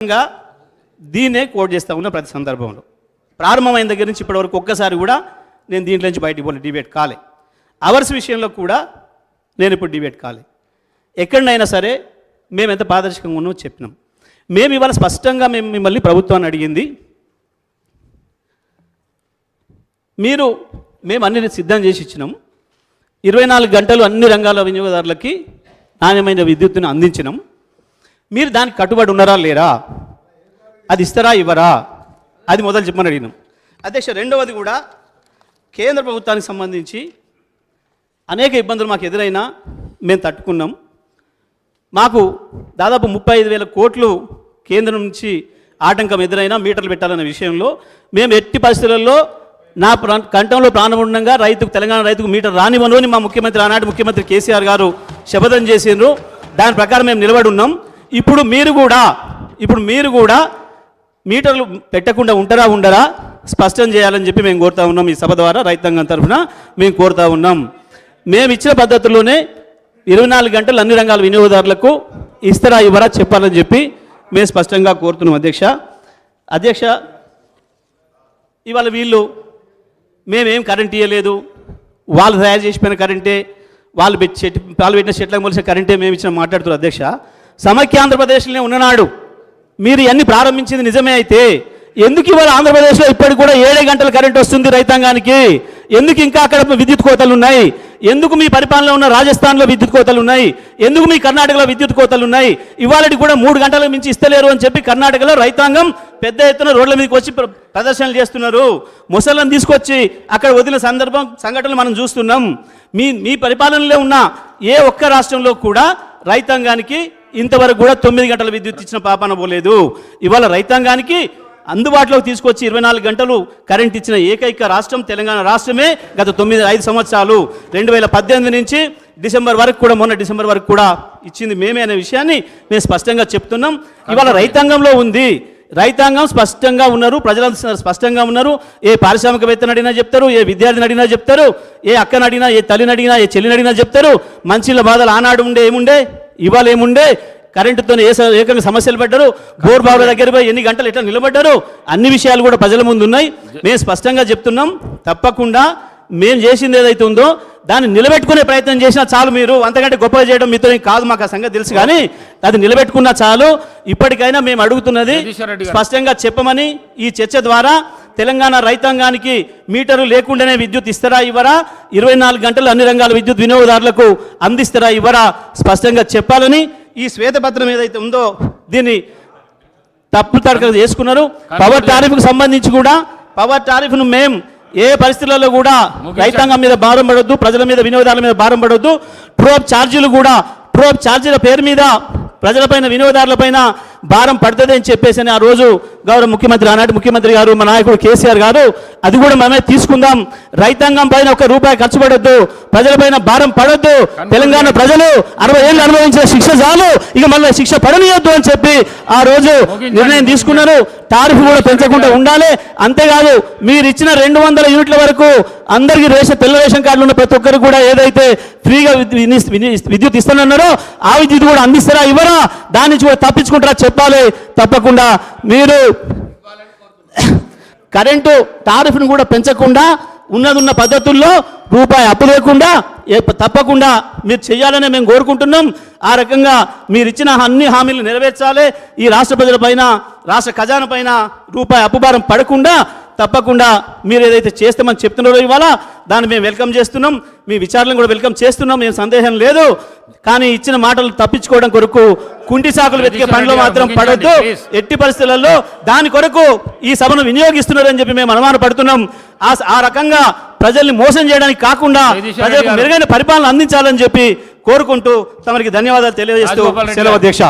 దీన్నే కోట్ చేస్తూ ఉన్న ప్రతి సందర్భంలో ప్రారంభమైన దగ్గర నుంచి ఇప్పటివరకు ఒక్కసారి కూడా నేను దీంట్లో నుంచి బయటికి పోలే, డిబేట్ కాలే. అవర్స్ విషయంలో కూడా నేను ఇప్పుడు డిబేట్ కాలే. ఎక్కడైనా సరే మేము ఎంత పారదర్శకంగా ఉన్నామో చెప్పినాం. మేము ఇవాళ స్పష్టంగా మిమ్మల్ని ప్రభుత్వాన్ని అడిగింది, మేము అన్ని సిద్ధం చేసి ఇచ్చినాం. 24 గంటలు అన్ని రంగాల వినియోగదారులకి నాణ్యమైన విద్యుత్తును అందించినాం. మీరు దానికి కట్టుబడి ఉన్నారా లేరా, అది ఇస్తారా ఇవ్వరా, అది మొదలు చెప్పమని అడిగినాం. అధ్యక్ష, రెండవది కూడా కేంద్ర ప్రభుత్వానికి సంబంధించి అనేక ఇబ్బందులు మాకు ఎదురైనా మేము తట్టుకున్నాం. మాకు దాదాపు 35,000 కోట్లు కేంద్రం నుంచి ఆటంకం ఎదురైనా మీటర్లు పెట్టాలనే విషయంలో మేము ఎట్టి పరిస్థితులలో నా కంఠంలో ప్రాణం ఉండగా తెలంగాణ రైతుకు మీటర్ రానివ్వను అని మా ముఖ్యమంత్రి, ఆనాటి ముఖ్యమంత్రి కేసీఆర్ గారు శపథం చేసిండ్రు. దాని ప్రకారం మేము నిలబడి ఉన్నాం. ఇప్పుడు మీరు కూడా మీటర్లు పెట్టకుండా ఉంటారా ఉండరా స్పష్టం చేయాలని చెప్పి మేము కోరుతా ఉన్నాం. ఈ సభ ద్వారా రైతాంగం తరఫున మేము కోరుతా ఉన్నాం. మేము ఇచ్చిన పద్ధతుల్లోనే 24 గంటలు అన్ని రంగాల వినియోగదారులకు ఇస్తారా ఇవ్వరా చెప్పాలని చెప్పి మేము స్పష్టంగా కోరుతున్నాం. అధ్యక్ష, ఇవాళ మేమేం కరెంట్ ఇవ్వలేదు, వాళ్ళు తయారు చేసిపోయిన కరెంటే, వాళ్ళు పెట్టిన చెట్లకు మొలిసిన కరెంటే మేము ఇచ్చిన మాట్లాడుతున్నారు. అధ్యక్ష, సమైక్య ఆంధ్రప్రదేశ్లోనే ఉన్ననాడు మీరు ఇవన్నీ ప్రారంభించింది నిజమే అయితే ఎందుకు ఇవాళ ఆంధ్రప్రదేశ్లో ఇప్పటికి కూడా 7 గంటల కరెంట్ వస్తుంది రైతాంగానికి? ఎందుకు ఇంకా అక్కడ విద్యుత్ కోతలు ఉన్నాయి? ఎందుకు మీ పరిపాలనలో ఉన్న రాజస్థాన్లో విద్యుత్ కోతలు ఉన్నాయి? ఎందుకు మీ కర్ణాటకలో విద్యుత్ కోతలు ఉన్నాయి? ఇవాళకి కూడా 3 గంటలకు మించి ఇస్తలేరు అని చెప్పి కర్ణాటకలో రైతాంగం పెద్ద ఎత్తున రోడ్ల మీదకి వచ్చి ప్రదర్శనలు చేస్తున్నారు. ముసళ్ళని తీసుకొచ్చి అక్కడ వదిలిన సంఘటనలు మనం చూస్తున్నాం. మీ పరిపాలనలో ఉన్న ఏ ఒక్క రాష్ట్రంలో కూడా రైతాంగానికి ఇంతవరకు కూడా 9 గంటల విద్యుత్ ఇచ్చిన పాపాన పోలేదు. ఇవాళ రైతాంగానికి అందుబాటులోకి తీసుకొచ్చి 24 గంటలు కరెంట్ ఇచ్చిన ఏకైక రాష్ట్రం తెలంగాణ రాష్ట్రమే. గత 5 సంవత్సరాలు 2018 నుంచి మొన్న డిసెంబర్ వరకు కూడా ఇచ్చింది మేమే అనే విషయాన్ని మేము స్పష్టంగా చెప్తున్నాం. ఇవాళ రైతాంగంలో ఉంది, రైతాంగం స్పష్టంగా ఉన్నారు, ప్రజలంతా స్పష్టంగా ఉన్నారు. ఏ పారిశ్రామికవేత్తను అడిగినా చెప్తారు, ఏ విద్యార్థిని అడిగినా చెప్తారు, ఏ అక్కని అడిగినా, ఏ తల్లిని అడిగినా, ఏ చెల్లిని అడిగినా చెప్తారు. మంచిల బాధలు ఆనాడు ఏముండే, ఇవాళ ఏముండే, కరెంటుతో ఏకంగా సమస్యలు పడ్డారు, బోర్ బావుల దగ్గర పోయి ఎన్ని గంటలు ఎట్లా నిలబడ్డారు, అన్ని విషయాలు కూడా ప్రజల ముందు ఉన్నాయి. మేము స్పష్టంగా చెప్తున్నాం, తప్పకుండా మేము చేసింది ఏదైతే ఉందో దాన్ని నిలబెట్టుకునే ప్రయత్నం చేసినా చాలు. మీరు అంతకంటే గొప్పగా చేయడం మీతో కాదు, మాకు ఆ సంగతి తెలుసు, కానీ అది నిలబెట్టుకున్నా చాలు. ఇప్పటికైనా మేము అడుగుతున్నది స్పష్టంగా చెప్పమని, ఈ చర్చ ద్వారా తెలంగాణ రైతాంగానికి మీటరు లేకుండానే విద్యుత్ ఇస్తారా ఇవ్వరా, 24 గంటలు అన్ని రంగాల విద్యుత్ వినియోగదారులకు అందిస్తారా ఇవ్వరా స్పష్టంగా చెప్పాలని ఈ శ్వేతపత్రం ఏదైతే ఉందో దీన్ని తప్పు తడక చేసుకున్నారు. పవర్ టారిఫ్కు సంబంధించి కూడా పవర్ టారిఫ్ను మేము ఏ పరిస్థితులలో కూడా రైతాంగం మీద భారం పడొద్దు, ప్రజల మీద వినియోగదారుల మీద భారం పడొద్దు. ట్రోప్ ఛార్జీల పేరు మీద ప్రజలపైన వినియోగదారులపైన భారం పడుతుంది అని చెప్పేసి ఆ రోజు గౌరవ ముఖ్యమంత్రి, ఆనాటి ముఖ్యమంత్రి గారు, మా నాయకుడు కేసీఆర్ గారు, అది కూడా మనమే తీసుకుందాం. రైతాంగం పైన ₹1 ఖర్చు పడొద్దు, ప్రజలపైన భారం పడొద్దు. తెలంగాణ ప్రజలు 60 ఏళ్ళు అనుభవించిన శిక్ష చాలు, ఇక మళ్ళీ శిక్ష పడనీయొద్దు అని చెప్పి ఆ రోజు నిర్ణయం తీసుకున్నారు. టారిఫ్ కూడా పెంచకుండా ఉండాలి. అంతేకాదు మీరు ఇచ్చిన 200 యూనిట్ల వరకు అందరికీ తెల్ల రేషన్ కార్డులు ఉన్న ప్రతి ఒక్కరు కూడా ఏదైతే ఫ్రీగా విద్యుత్ ఇస్తానన్నారో ఆ విద్యుత్ కూడా అందిస్తారా ఇవ్వరా, దాని నుంచి కూడా తప్పించుకుంటారా చెప్పాలి. తప్పకుండా మీరు కరెంటు టారిఫ్ను కూడా పెంచకుండా ఉన్న పద్ధతుల్లో రూపాయి అప్పు లేకుండా తప్పకుండా మీరు చేయాలని మేము కోరుకుంటున్నాం. ఆ రకంగా మీరు ఇచ్చిన అన్ని హామీలు నెరవేర్చాలి. ఈ రాష్ట్ర ప్రజలపైన, రాష్ట్ర ఖజానా పైన రూపాయి అప్పుభారం పడకుండా తప్పకుండా మీరు ఏదైతే చేస్తామని చెప్తున్నారో ఇవాళ దాన్ని మేము వెల్కమ్ చేస్తున్నాం. మీ విచారణను కూడా వెల్కమ్ చేస్తున్నాం, ఏం సందేహం లేదు. కానీ ఇచ్చిన మాటలు తప్పించుకోవడం కొరకు కుంటి సాకులు వెతికే పనిలో మాత్రం పడొద్దు. ఎట్టి పరిస్థితులలో దాని కొరకు ఈ సభను వినియోగిస్తున్నారని చెప్పి మేము అనుమానపడుతున్నాం. ఆ రకంగా ప్రజల్ని మోసం చేయడానికి కాకుండా ప్రజలకు మెరుగైన పరిపాలన అందించాలని చెప్పి కోరుకుంటూ తమరికి ధన్యవాదాలు తెలియజేస్తూ సెలవు అధ్యక్ష.